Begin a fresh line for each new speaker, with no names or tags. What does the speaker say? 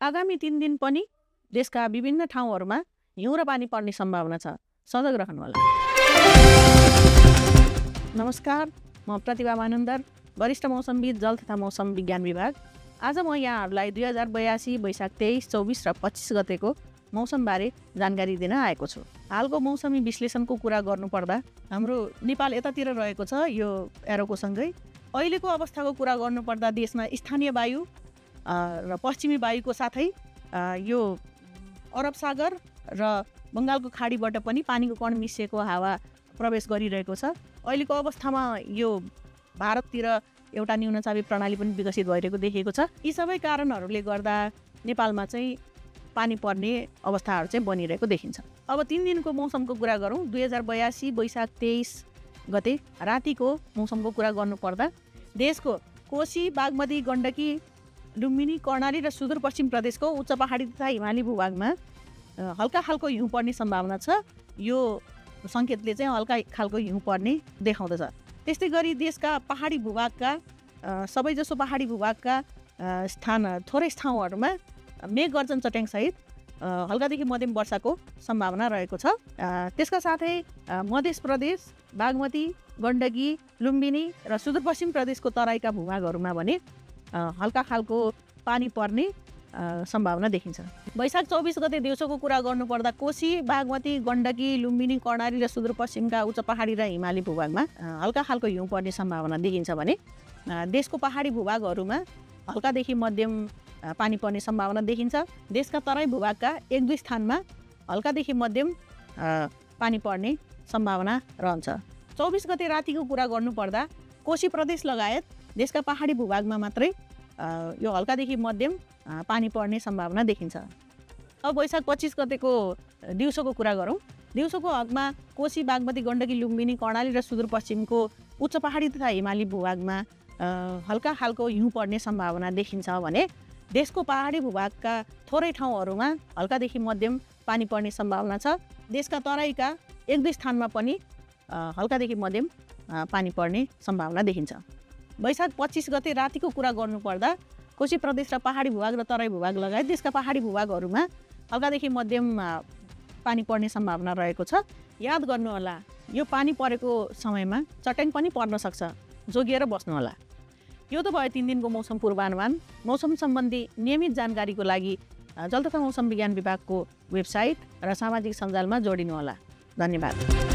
आगामी 3 दिन पनि देशका विभिन्न ठाउँहरूमा हिउँ र पानी पर्ने सम्भावना छ। सजग रहनुहोला। नमस्कार, म प्रतिभा मानन्दर, वरिष्ठ मौसमविद, जल तथा मौसम विज्ञान विभाग। आज म यहाँहरूलाई 2082 वैशाख 23, 24 र 25 गतेको मौसमबारे जानकारी दिन आएको छु। हालको मौसमी विश्लेषणको कुरा गर्नुपर्दा हाम्रो नेपाल यतातिर रहेको छ, यो एरोको सँगै। अहिलेको अवस्थाको कुरा गर्नुपर्दा देशमा स्थानीय वायु र पश्चिमी वायुको साथै यो अरब सागर र बङ्गालको खाडीबाट पनि पानीको कण मिसिएको हावा प्रवेश गरिरहेको छ। अहिलेको अवस्थामा यो भारततिर एउटा न्यूनचापी प्रणाली पनि विकसित भइरहेको देखिएको छ। यी सबै कारणहरूले गर्दा नेपालमा चाहिँ पानी पर्ने अवस्थाहरू चाहिँ बनिरहेको देखिन्छ। अब 3 दिनको मौसमको कुरा गरौँ। 2082 वैशाख 23 गते रातिको मौसमको कुरा गर्नुपर्दा देशको कोशी, बागमती, गण्डकी, लुम्बिनी, कर्णाली र सुदूरपश्चिम प्रदेशको उच्च पहाडी तथा हिमाली भूभागमा हल्का खालको हिउँ पर्ने सम्भावना छ। यो सङ्केतले चाहिँ हल्का खालको हिउँ पर्ने देखाउँदछ। त्यस्तै गरी देशका पहाडी भूभागका सबैजसो पहाडी भूभागका थोरै ठाउँहरूमा मेघ गर्जन चट्याङसहित हल्कादेखि मध्यम वर्षाको सम्भावना रहेको छ। त्यसका साथै मध्य प्रदेश, बागमती, गण्डकी, लुम्बिनी र सुदूरपश्चिम प्रदेशको तराईका भूभागहरूमा भने हल्का खालको पानी पर्ने सम्भावना देखिन्छ। वैशाख 24 गते दिउँसोको कुरा गर्नुपर्दा कोशी, बागमती, गण्डकी, लुम्बिनी, कर्णाली र सुदूरपश्चिमका उच्च पहाडी र हिमाली भूभागमा हल्का खालको हिउँ पर्ने सम्भावना देखिन्छ भने देशको पहाडी भूभागहरूमा हल्कादेखि मध्यम पानी पर्ने सम्भावना देखिन्छ। देशका तराई भूभागका 1-2 स्थानमा हल्कादेखि मध्यम पानी पर्ने सम्भावना रहन्छ। 24 गते रातिको कुरा गर्नुपर्दा कोशी प्रदेश लगायत देशका पहाडी भूभागमा मात्रै यो हल्कादेखि मध्यम पानी पर्ने सम्भावना देखिन्छ। अब वैशाख 25 गतेको दिउँसोको कुरा गरौँ। दिउँसोको हकमा कोशी, बागमती, गण्डकी, लुम्बिनी, कर्णाली र सुदूरपश्चिमको उच्च पहाडी तथा हिमाली भूभागमा हल्का खालको हिउँ पर्ने सम्भावना देखिन्छ भने देशको पहाडी भूभागका थोरै ठाउँहरूमा हल्कादेखि मध्यम पानी पर्ने सम्भावना छ। देशका तराईका 1-2 स्थानमा पनि हल्कादेखि मध्यम पानी पर्ने सम्भावना देखिन्छ। वैशाख 25 गते रातिको कुरा गर्नुपर्दा कोशी प्रदेश र पहाडी भूभाग र तराई भूभाग लगायत देशका पहाडी भूभागहरूमा हल्कादेखि मध्यम पानी पर्ने सम्भावना रहेको छ। याद गर्नुहोला, यो पानी परेको समयमा चट्याङ पनि पर्न सक्छ, जोगिएर बस्नुहोला। यो त भयो 3 दिनको मौसम पूर्वानुमान। मौसम सम्बन्धी नियमित जानकारीको लागि जल तथा मौसम विज्ञान विभागको वेबसाइट र सामाजिक सञ्जालमा जोडिनुहोला। धन्यवाद।